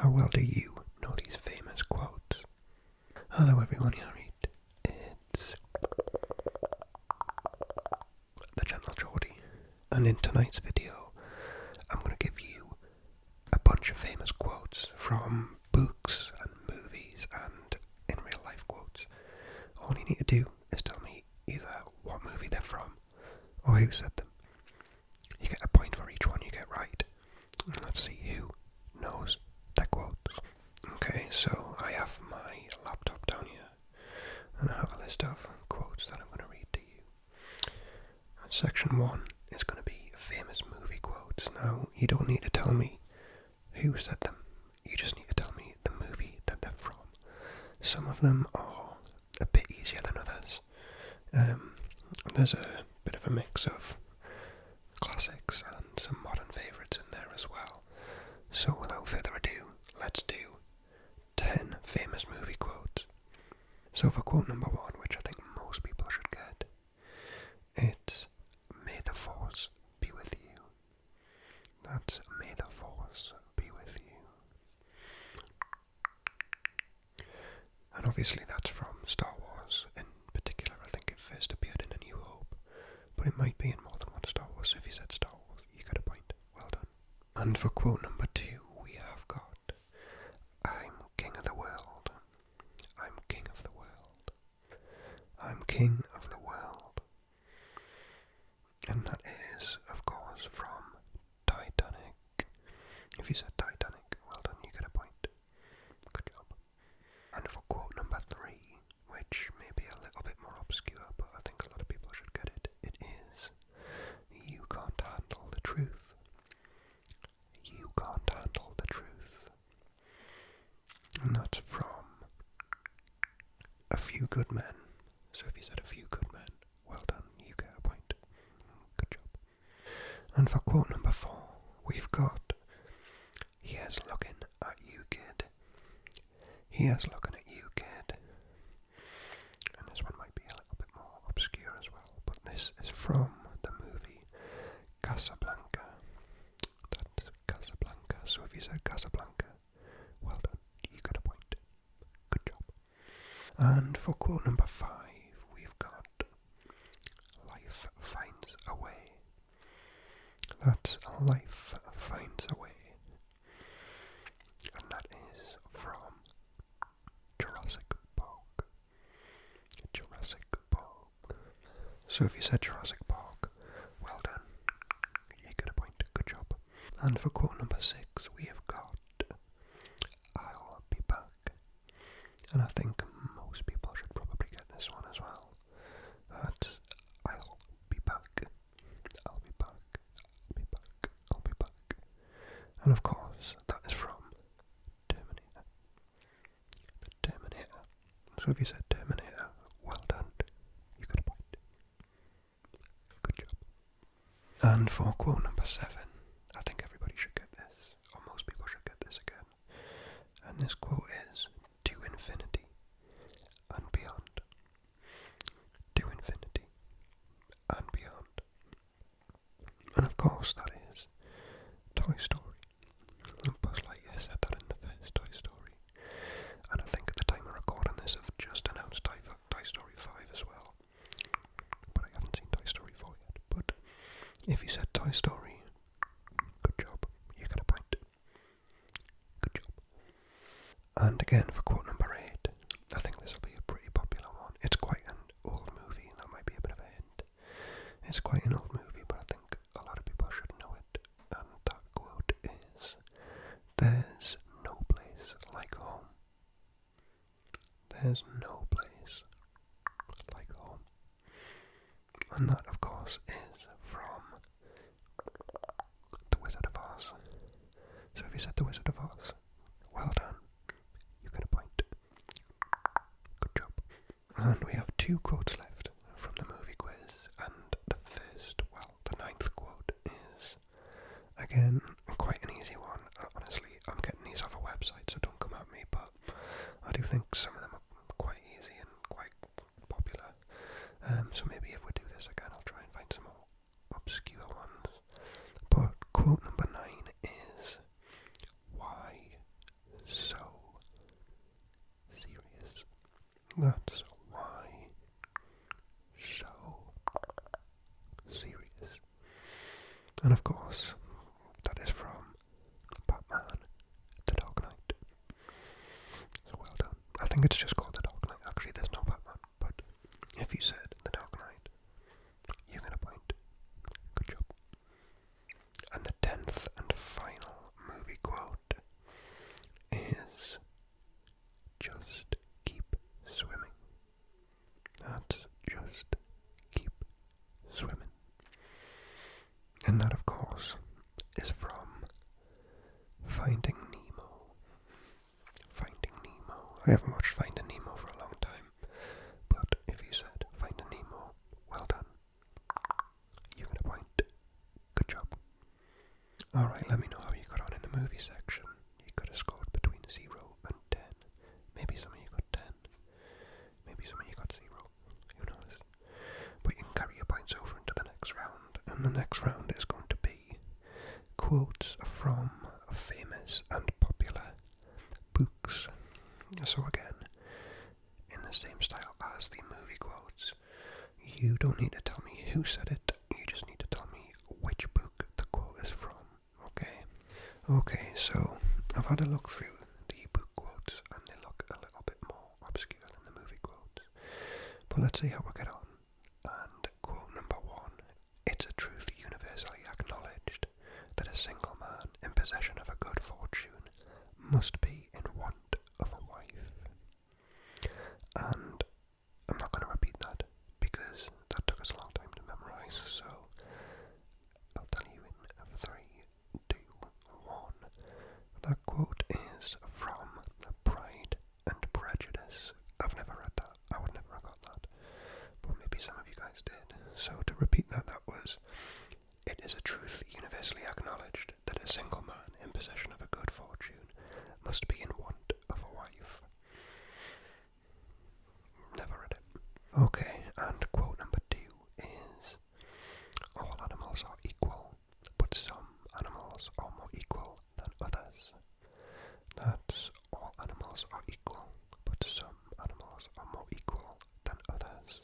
How well do you know these famous quotes? Hello everyone, Yarit. It's the Gentle Geordie, and in tonight's video I'm going to give you a bunch of famous quotes from books and movies and in real life quotes. All you need to do is tell me either what movie they're from or who said them. You get a point for each one you get right. And let's see who knows their quotes. Okay, so I have my laptop down here and I have a list of quotes that I'm going to read to you. Section 1 is going to be famous movie quotes. Now, you don't need to tell me who said them, you just need to tell me the movie that they're from. Some of them are a bit easier than others. There's a bit of a mix of classics and some modern favourites in there as well. So without further ado, let's do 10 famous movie quotes. So for quote number 1, which I think most people should get, it's "May the Force be with you." That's "May the Force be with you." And obviously that's from Star Wars. In particular, I think it first appeared in A New Hope, but it might be in more than one Star Wars. So if you said Star Wars, you got a point. Well done. And for quote number 2, we have got "I'm king of the world. I'm king of the world. I'm king of the world." And that is, of course, from Titanic. If you said Titanic, well done, you get a point. Good job. And for quote number 3, which may be a little bit more obscure, but I think a lot of people should get it, it is "You can't handle the truth. You can't handle the truth." And that's from A Few Good Men. So if you said A Few Good Men, well done, you get a point. Good job. And for quote number 4, we've got "Here's looking at you, kid. Here's looking at you, kid." And this one might be a little bit more obscure as well, but this is from the movie Casablanca. That's Casablanca. So if you said Casablanca, well done, you get a point. Good job. And for quote number 5, we've got "Life finds a way." That's "Life finds a way." And that is from Jurassic Park. Jurassic Park. So if you said Jurassic Park, well done, you get a point. Good job. And for quote number 6, we have got "I'll be back." And I think most people should probably get this one as well. That's "I'll be back. I'll be back. I'll be back. I'll be back." And of course, that is from Terminator. The Terminator. So if you said Terminator, well done, you got a point. Good job. And for quote number 7, I think everybody should get this, or most people should get this again. And this quote is "To infinity and beyond. To infinity and beyond." And of course that is Toy Story. Buzz Lightyear said that in the first Toy Story. And I think at the time of recording this, I've just announced Toy Story 5 as well. But I haven't seen Toy Story 4 yet. But if you said Toy Story, good job, you get a point. Good job. And again, for quote number 8, I think this will be a pretty popular one. It's quite an old movie, that might be a bit of a hint. It's quite an old movie, but I think a lot of people should know it. And that quote is, "There's no place like home. There's no place like home." And that, of course, is from The Wizard of Oz. So if you said The Wizard of Oz, well done, you get a point. Good job. And we have 2 quotes left from the movie quiz, and the first, well, the 9th quote is, again, quite an easy one. Honestly, I'm getting these off a website, so don't come at me, but I do think some of them are quite easy and quite popular. So maybe if we do this again, I'll try and find some more obscure ones. But quote number 9 is, "Why That's why so serious. And of course, that is from Batman, The Dark Knight. So well done. I think it's just called The Dark Knight. Actually, there's no Batman, but if you said The Dark Knight, you get a point. Good job. And the 10th and final movie quote is just keep swimming. That's just keep swimming. And that, of course, is from Finding Nemo. Finding Nemo. I haven't watched Finding Nemo for a long time, but if you said Finding Nemo, well done. You get a point. Good job. Alright, let me know how you got on in the movie section. You could have scored between 0 and 10. Maybe some of you got 10. Maybe some of you got 0. Who knows? But you can carry your points over into the next round. And the next round is going to be quotes from famous and popular books. So again, in the same style as the movie quotes, you don't need to tell me who said it, you just need to tell me which book the quote is from, okay? Okay, so I've had a look through the book quotes and they look a little bit more obscure than the movie quotes. But let's see how we get on. And quote number 1, it's a truth universally acknowledged that a single man in possession of a good fortune must be in want of a wife. And I'm not going to repeat that because that took us a long time to memorize, so I'll tell you in 3, 2, 1. That quote is from Pride and Prejudice. I've never read that. I would never have got that. But maybe some of you guys did. So to repeat that, that was, it is a truth universally acknowledged that a single man in possession of a good fortune must be in want of a wife. Never read it. Okay, and quote number 2 is, all animals are equal, but some animals are more equal than others. That's, all animals are equal, but some animals are more equal than others.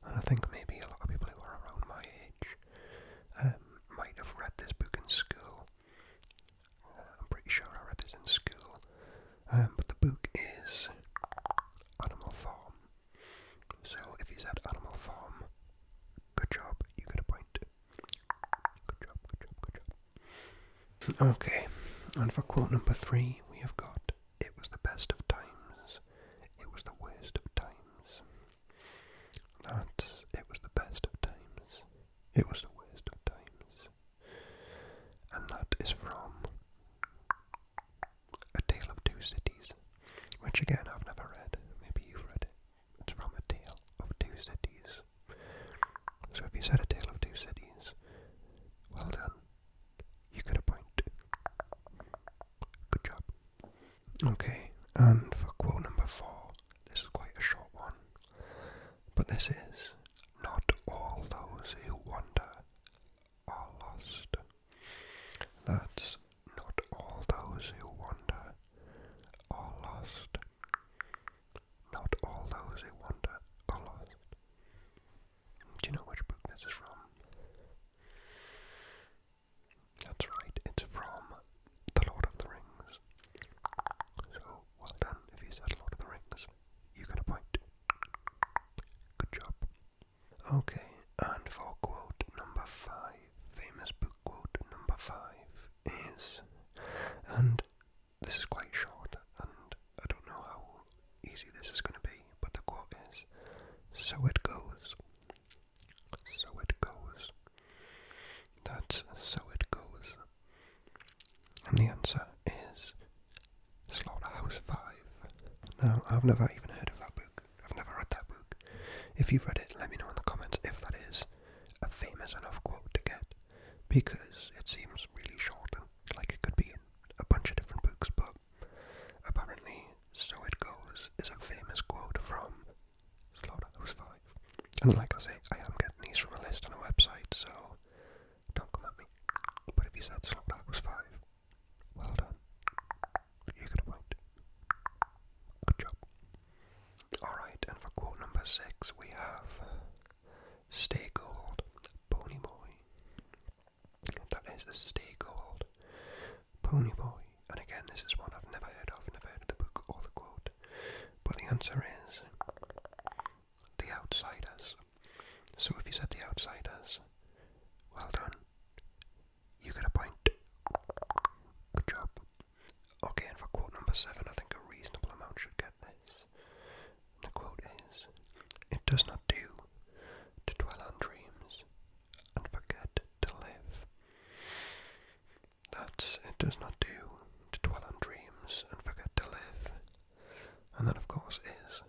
And I think maybe a lot of people who are around my age might have read this book in school. I'm pretty sure I read this in school. But the book is Animal Farm. So if you said Animal Farm, good job, you get a point. Good job, good job, good job. Okay, and for quote number 3, we have got, it was the best of times, it was the worst of times. That's, it was the best of times, it was the worst of times. And that is from A Tale of Two Cities, which again I've never read. Maybe you've read it. It's from A Tale of Two Cities. So if you said A Tale of Two Cities, well done. You get a point. Good job. Okay, and for quote number 4, this is quite a short one, but this is, not all those who wander are lost. That's, not all those who wander are lost. Not all those who wander are lost. Do you know which book this is from? That's right, it's from The Lord of the Rings. So, well done if you said Lord of the Rings. You get a point. Good job. Okay, and for quote number 5, famous book quote number 5 is, and this is quite short, and I don't know how easy this is going to be, but the quote is, so it goes. So it goes. That's, so it goes. And the answer is Slaughterhouse 5. Now, I've never even heard of that book. I've never read that book. If you've read it, let me know in the comments if that is a famous enough quote to get, because it seems really short and like it could be in a bunch of different books, but apparently So It Goes is a famous quote from Slaughterhouse 5. And like I say, I am getting these from a list on a website, so don't come at me. But if you said Slaughterhouse 5, well done. You get a point. Good job. Alright. 6 we have Stay Gold, Pony Boy. That is a Stay Gold, Pony Boy. And again, this is one I've never heard of, never heard of the book or the quote. But the answer is The Outsiders. So if you said The Outsiders, well done. You get a point. Good job. Okay, and for quote number 7, I think a reasonable amount should get this. The quote is, "It does not do to dwell on dreams and forget to live." That's, it does not do to dwell on dreams and forget to live. And that, of course, is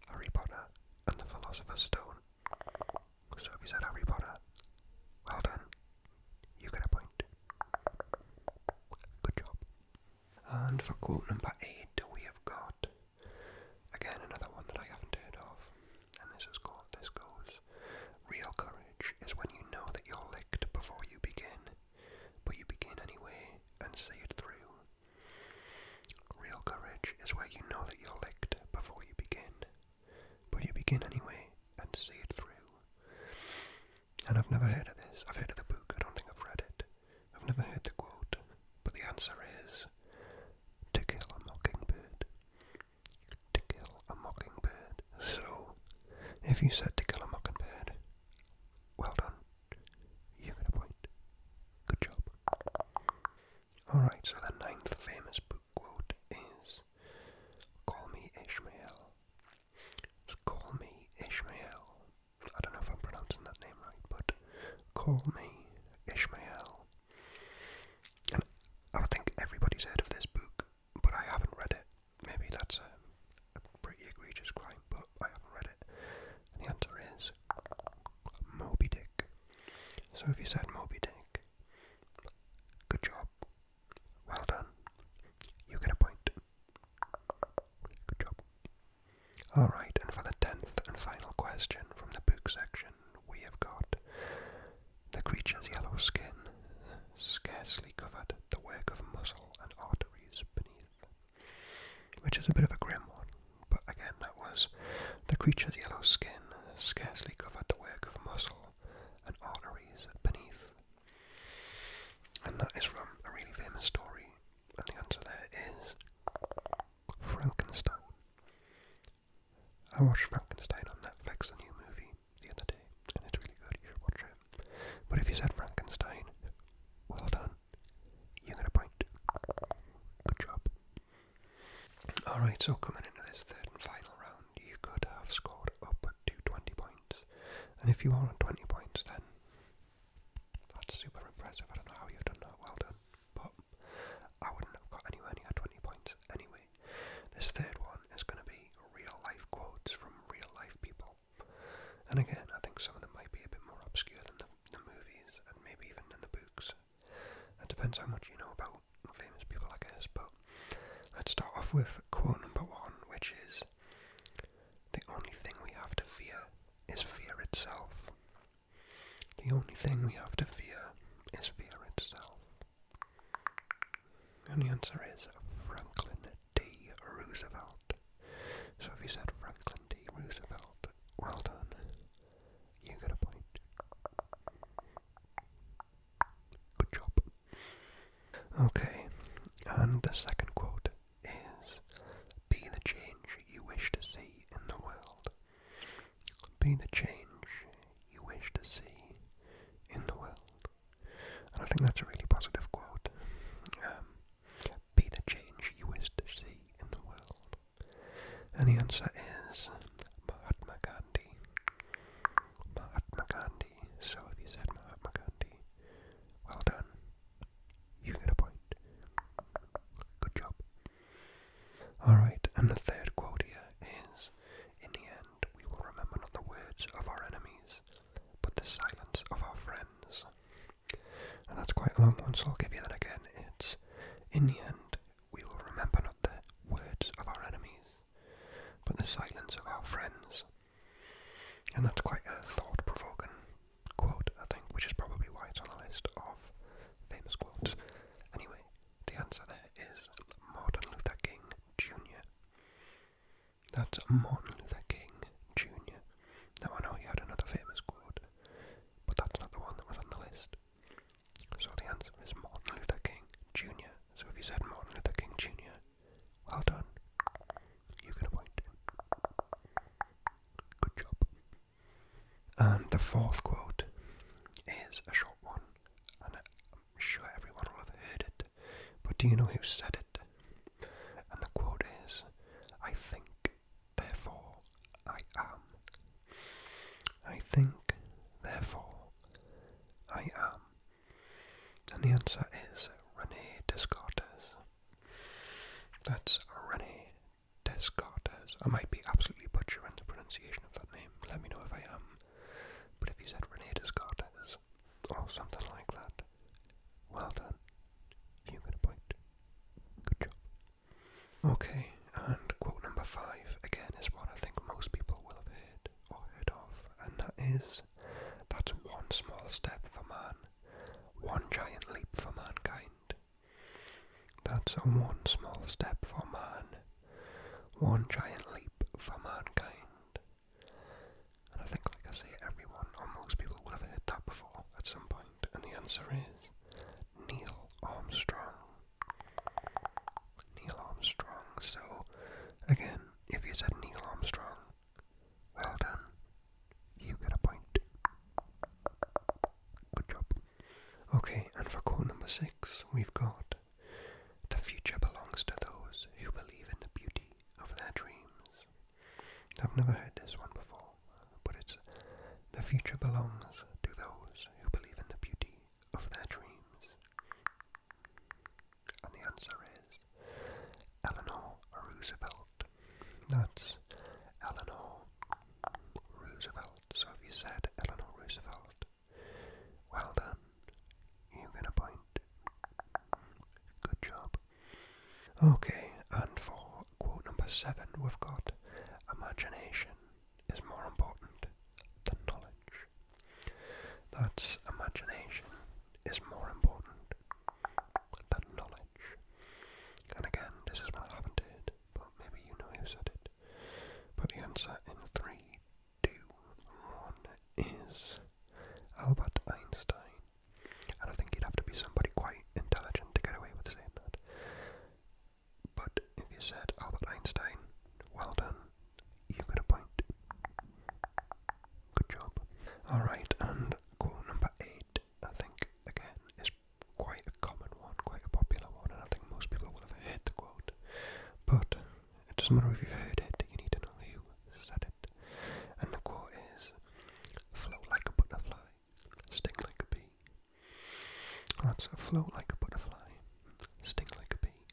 Harry Potter and the Philosopher's Stone. So if you said Harry Potter, well done. You get a point. Good job. And for quote number 8, we have got, again, another one that I haven't heard of. And this goes, "Real courage is when you know that you're licked before you begin, but you begin anyway and see it through." Real courage is where you know that you're licked before you begin, but you begin anyway and see it through. And I've never heard of this. I've heard of the book, I don't think I've read it. I've never heard the quote, but the answer is To Kill a Mockingbird. To Kill a Mockingbird. So, if you said To Kill a Mockingbird, well done. You get a point. Good job. Alright, so the 9th famous book quote is, "Call me Ishmael." Call me Ishmael. I don't know if I'm pronouncing that name right, but Call Me Ishmael. And I think everybody's heard of this book, but I haven't read it. Maybe that's a pretty egregious crime, but I haven't read it. And the answer is Moby Dick. So if you said Moby Dick, good job. Well done. You get a point. Good job. Alright, and for the 10th and final question from the book section, we have got, "The creature's yellow skin scarcely covered the work of muscle and arteries beneath." Which is a bit of a grim one, but again, that was, "The creature's yellow skin scarcely covered the work of muscle and arteries beneath." And that is from a really famous story, and the answer there is Frankenstein. I watched Frankenstein on Netflix, the new movie, the other day, and it's really good, you should watch it. But if you said Frankenstein, well done. You get a point. Good job. Alright, so coming into this third and final round, you could have scored up to 20 points. And if you are on 20 points, then that's super impressive. I don't know how you've done that, well done. But I wouldn't have got anywhere near 20 points anyway. This third one is going to be real life quotes from real life people. And again, I think some of them might be a bit more obscure than the movies, and maybe even than the books. It depends how much you know about famous people, I guess. But let's start off with quote number 1, which is, "The only thing we have to fear is fear itself." The only thing we have to fear is fear itself. And the answer is Franklin D. Roosevelt. So if you said Franklin D. Roosevelt, well done. You get a point. Good job. Okay, and the second quote is, "Be the change you wish to see in the world." Be the change you wish to see in the world. And I think that's a really positive quote. Be the change you wish to see in the world. And the answer is Mahatma Gandhi. Mahatma Gandhi. So if you said Mahatma Gandhi, well done. You get a point. Good job. Alright, and the third quote here is, "In the end, we will remember not the words of our enemies, but the silence of our friends." And that's quite a long one, so I'll give you that again. It's, "In the end, we will remember not the words of our enemies, but the silence of our friends." And that's quite a thought-provoking quote, I think, which is probably why it's on the list of famous quotes. Anyway, the answer there is Martin Luther King Jr. That's Martin Luther King Jr. And the fourth quote is a short one, and I'm sure everyone will have heard it, but do you know who said it? And the quote is, "I think, therefore I am." I think, therefore I am. And the answer is René Descartes. That's René Descartes. I might be absolutely butchering the pronunciation of that name. Let me know if I am. But if you said René Descartes or something like that, well done. You get a point. Good job. Okay, and quote number 5 again is one I think most people will have heard or heard of, and that is, "That's one small step for man, one giant leap for mankind." That's a one small step for man, one giant leap for mankind. And I think, like I say, everyone or most people will have heard that before at some point, and the answer is Neil Armstrong. Neil Armstrong. So, again, if you said Neil Armstrong, well done. You get a point. Good job. Okay, and for quote number 6, we've got, "The future belongs to those who believe in the beauty of their dreams." I've never heard this one before, but it's, "The future belongs to those who believe in the beauty of their dreams." And the answer is Eleanor Roosevelt. That's Eleanor Roosevelt. So if you said Eleanor Roosevelt, well done. You get a point. Good job. Okay, and for quote number 7, we've got, "Imagination is more important than knowledge." That's imagination is more important than knowledge. And again, this is one I haven't heard, but maybe you know who said it. But the answer in 3, 2, 1 is Albert Einstein. And I think you'd have to be somebody quite intelligent to get away with saying that. But if you said Albert Einstein, well done. You get a point. Good job. Alright, and quote number 8, I think, again, is quite a common one, quite a popular one, and I think most people will have heard the quote. But it doesn't matter if you've heard it, you need to know who said it. And the quote is, "Float like a butterfly, sting like a bee." That's "float like a butterfly, sting like a bee."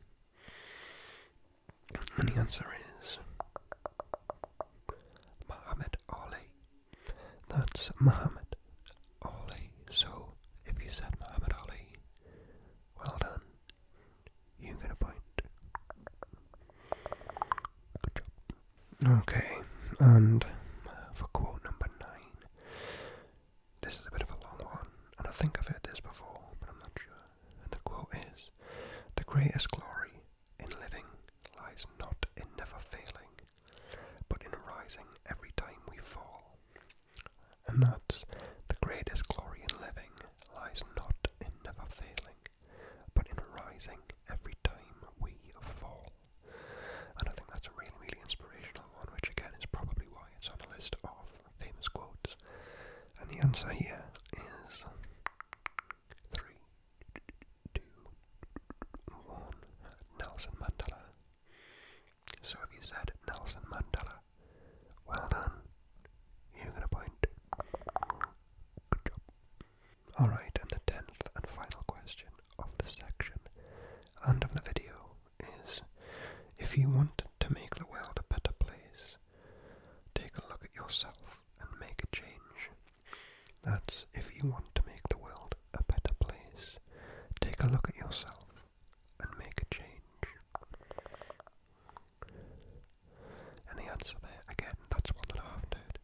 And the answer is Muhammad Ali. That's Muhammad Ali. So if you said Muhammad Ali, well done. You get a point. Good job. Okay, and for quote number 9, this is a bit of a long one, and I think I've heard this before, but I'm not sure. And the quote is, "The greatest glory in living lies not in never failing, but in rising every time we fall." And that's, "The greatest glory in living lies not in never failing, but in rising every time we fall." And I think that's a really, really inspirational one, which again is probably why it's on the list of famous quotes. And the answer here is 3, 2, 1, Nelson Mandela. So if you said Nelson Mandela, well done. You get a point. Good job. Alright, and the 10th and final question of the section and of the video is, "If you want to make the world a better place, take a look at yourself and make a change." That's, "If you want to make the world a better place, take a look at yourself and make a change." And the answer there, again, that's one that I haven't heard,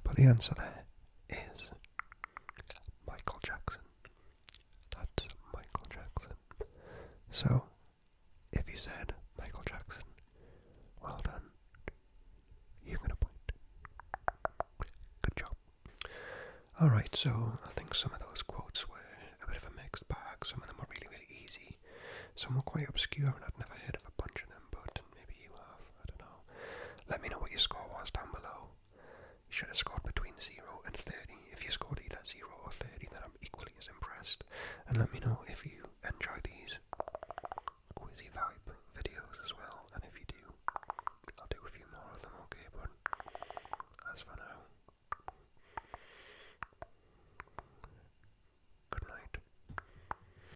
but the answer there is Michael Jackson. That's Michael Jackson. So, if you said Michael Jackson, well done. You get a point. Good job. Alright, so I think some of those quotes were a bit of a mixed bag. Some of them were really, really easy. Some were quite obscure, and I'd never heard of a bunch of them, but maybe you have. I don't know. Let me know what your score was down below. You should have scored between 0 and 30 and let me know if you